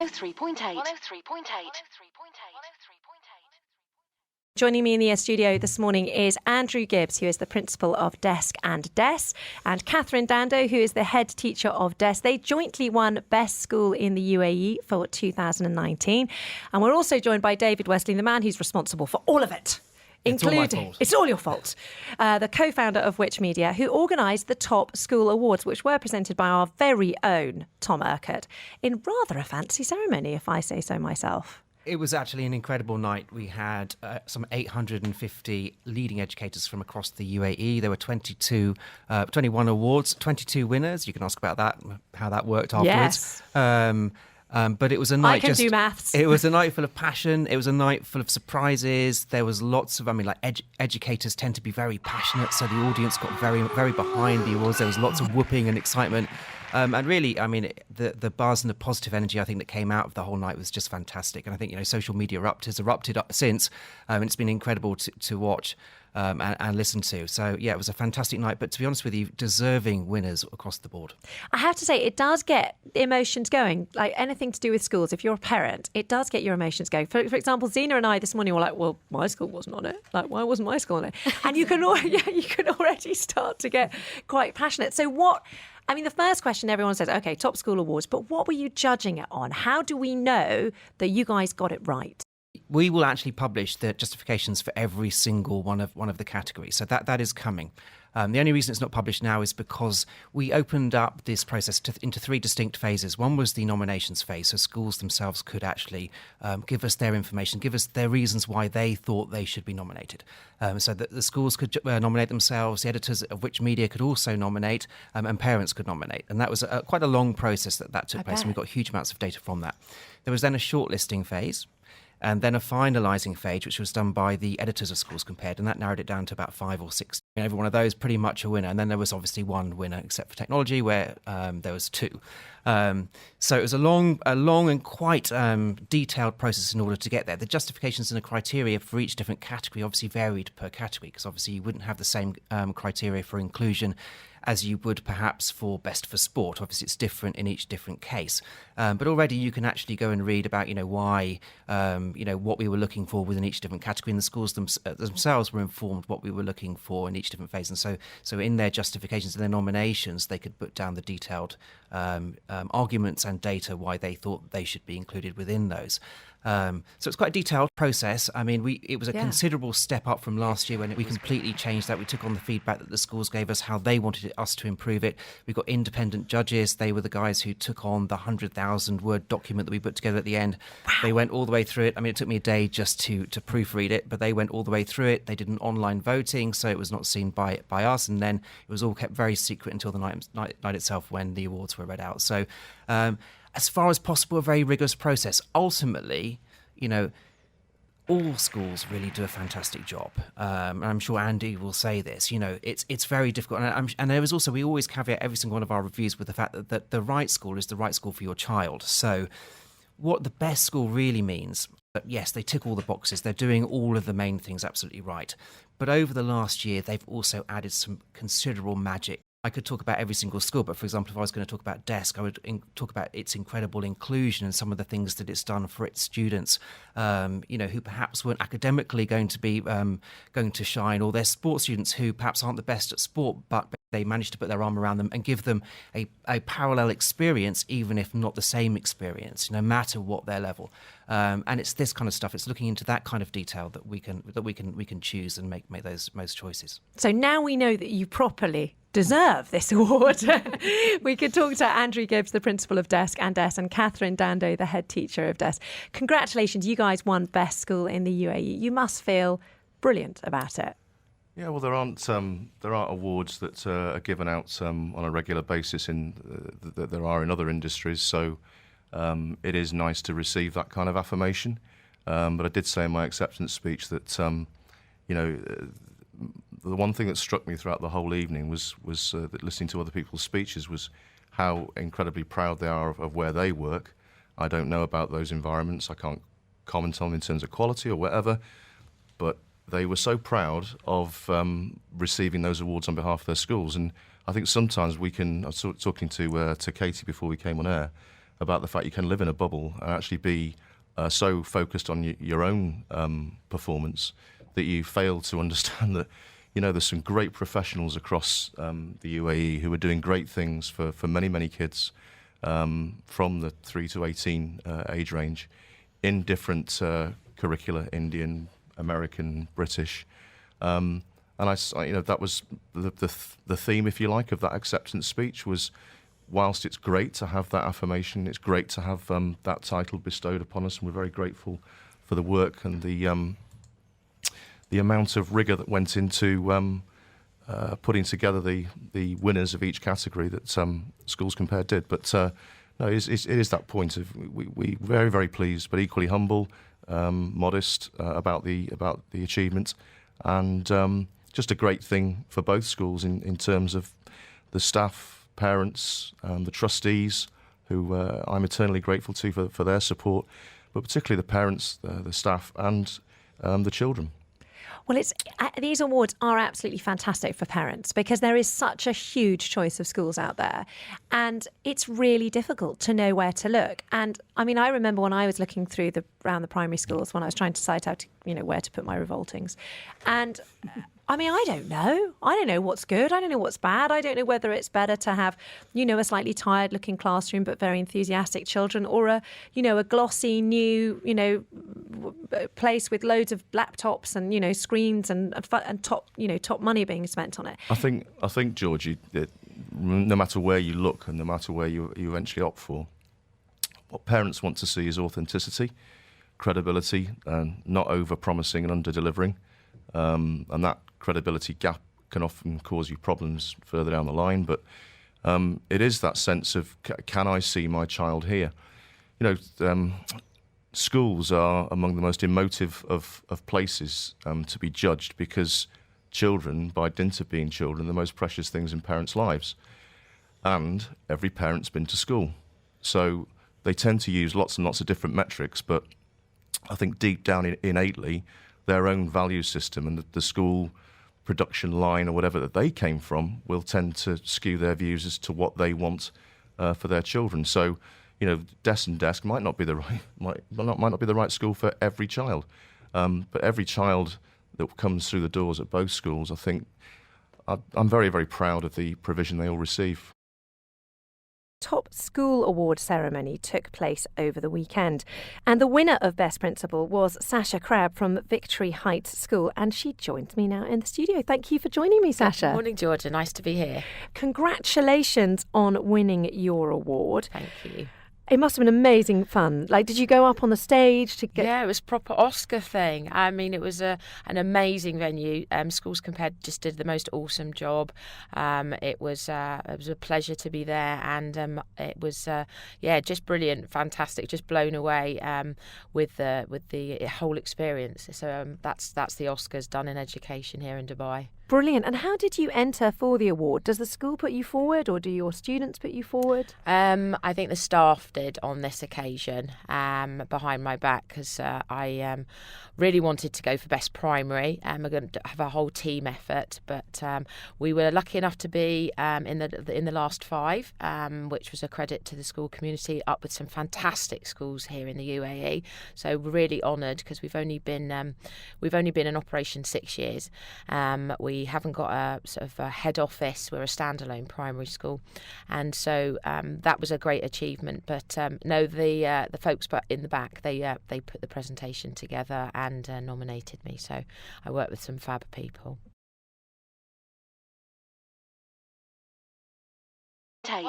103.8. Joining me in the studio this morning is Andrew Gibbs, who is the principal of Desk and Des, and Catherine Dando, who is the head teacher of Des. They jointly won Best School in the UAE for 2019. And we're also joined by David Westley, the man who's responsible for all of it. It's all your fault. The co-founder of Which Media, who organised the Top School Awards, which were presented by our very own Tom Urquhart, in rather a fancy ceremony, if I say so myself. It was actually an incredible night. We had some 850 leading educators from across the UAE. There were 21 awards, 22 winners. You can ask about that, how that worked afterwards. Yes. But it was a night. I can do maths. It was a night full of passion. It was a night full of surprises. There was lots of, educators tend to be very passionate, so the audience got very, very behind the awards. There was lots of whooping and excitement. And really, the buzz and the positive energy, I think, that came out of the whole night was just fantastic. And I think, social media has erupted up since, and it's been incredible to watch and listen to. So, yeah, it was a fantastic night. But to be honest with you, deserving winners across the board. I have to say, it does get emotions going. Like anything to do with schools, if you're a parent, it does get your emotions going. For example, Zena and I this morning were like, well, my school wasn't on it. Like, why wasn't my school on it? And you can already start to get quite passionate. So the first question everyone says, okay, Top School Awards, but what were you judging it on? How do we know that you guys got it right? We will actually publish the justifications for every single one of the categories. So that is coming. The only reason it's not published now is because we opened up this process into three distinct phases. One was the nominations phase, so schools themselves could actually give us their information, give us their reasons why they thought they should be nominated. So that the schools could nominate themselves, the editors of Which Media could also nominate, and parents could nominate. And that was quite a long process that took place, and we got huge amounts of data from that. There was then a shortlisting phase, and then a finalising phase, which was done by the editors of Schools Compared, and that narrowed it down to about 5 or 6. And every one of those pretty much a winner. And then there was obviously one winner, except for technology, where there was 2. So it was a long and quite detailed process in order to get there. The justifications and the criteria for each different category obviously varied per category, because obviously you wouldn't have the same criteria for inclusion as you would perhaps for Best for Sport. Obviously, it's different in each different case. But already you can actually go and read about, why, what we were looking for within each different category. And the schools themselves were informed what we were looking for in each different phase. And so in their justifications and their nominations, they could put down the detailed arguments and data why they thought they should be included within those. So it's quite a detailed process. It was a considerable step up from last year when we completely changed that. We took on the feedback that the schools gave us, how they wanted us to improve it. We got independent judges. They were the guys who took on the 100,000-word document that we put together at the end. Wow. They went all the way through it. It took me a day just to proofread it, but they went all the way through it. They did an online voting, so it was not seen by us, and then it was all kept very secret until the night itself when the awards were read out. So as far as possible, a very rigorous process. Ultimately, all schools really do a fantastic job. And I'm sure Andy will say this. It's very difficult. And there is also, we always caveat every single one of our reviews with the fact that the right school is the right school for your child. So what the best school really means, yes, they tick all the boxes. They're doing all of the main things absolutely right. But over the last year, they've also added some considerable magic. I could talk about every single school, but for example, if I was going to talk about Desk, I would talk about its incredible inclusion and some of the things that it's done for its students, who perhaps weren't academically going to shine, or their sports students who perhaps aren't the best at sport, but they managed to put their arm around them and give them a parallel experience, even if not the same experience, no matter what their level. And it's this kind of stuff. It's looking into that kind of detail that we can choose and make those choices. So now we know that you properly deserve this award. We could talk to Andrew Gibbs, the principal of Desk and Des, and Catherine Dando, the head teacher of Des. Congratulations, you guys won Best School in the UAE. You must feel brilliant about it. Yeah, well, there aren't awards that are given out on a regular basis that there are in other industries. So it is nice to receive that kind of affirmation. But I did say in my acceptance speech that the one thing that struck me throughout the whole evening was that listening to other people's speeches was how incredibly proud they are of where they work. I don't know about those environments. I can't comment on them in terms of quality or whatever, but they were so proud of receiving those awards on behalf of their schools. And I think sometimes I was talking to Katie before we came on air, about the fact you can live in a bubble and actually be so focused on your own performance that you fail to understand that, there's some great professionals across the UAE who are doing great things for many, many kids from the 3 to 18 age range in different curricula, Indian, American, British. And that was the theme, if you like, of that acceptance speech was, whilst it's great to have that affirmation, it's great to have that title bestowed upon us, and we're very grateful for the work and the amount of rigour that went into putting together the winners of each category that Schools Compared did. But no, it is that point of we very, very pleased, but equally humble, modest about the achievement, and just a great thing for both schools in terms of the staff, parents, the trustees, who I'm eternally grateful to for their support, but particularly the parents, the staff, and the children. Well, these awards are absolutely fantastic for parents because there is such a huge choice of schools out there, and it's really difficult to know where to look. And I mean, I remember when I was looking through around the primary schools when I was trying to cite out, where to put my revoltings, and I mean, I don't know. I don't know what's good. I don't know what's bad. I don't know whether it's better to have, a slightly tired-looking classroom but very enthusiastic children, or a glossy new, place with loads of laptops and screens and top money being spent on it. I think, Georgie, no matter where you look and no matter where you eventually opt for, what parents want to see is authenticity, credibility, and not over-promising and under-delivering. And that credibility gap can often cause you problems further down the line. But it is that sense of, can I see my child here? Schools are among the most emotive of places to be judged, because children, by dint of being children, are the most precious things in parents' lives. And every parent's been to school. So they tend to use lots and lots of different metrics, but I think deep down innately, their own value system and the school production line or whatever that they came from will tend to skew their views as to what they want for their children. So, Desk and Desk might not be the right school for every child, but every child that comes through the doors at both schools, I think I'm very, very proud of the provision they all receive. Top School Award ceremony took place over the weekend, and the winner of Best Principal was Sasha Crabb from Victory Heights School, and she joins me now in the studio. Thank you for joining me, Sasha. Good morning, Georgia. Nice to be here. Congratulations on winning your award. Thank you. It must have been amazing fun. Like, did you go up on the stage to get... Yeah, it was a proper Oscar thing. I mean, it was an amazing venue. Schools Compared just did the most awesome job. It was a pleasure to be there, and it was just brilliant, fantastic, just blown away with the whole experience. So that's the Oscars done in education here in Dubai. Brilliant. And how did you enter for the award? Does the school put you forward, or do your students put you forward? I think the staff did on this occasion, behind my back, because I really wanted to go for Best Primary. We're going to have a whole team effort, but we were lucky enough to be in the last 5, which was a credit to the school community, up with some fantastic schools here in the UAE. So we're really honoured, because we've only been in operation 6 years. We haven't got a sort of a head office. We're a standalone primary school, and so that was a great achievement. But the folks in the back, they put the presentation together and nominated me. So I worked with some fab people. 103.8.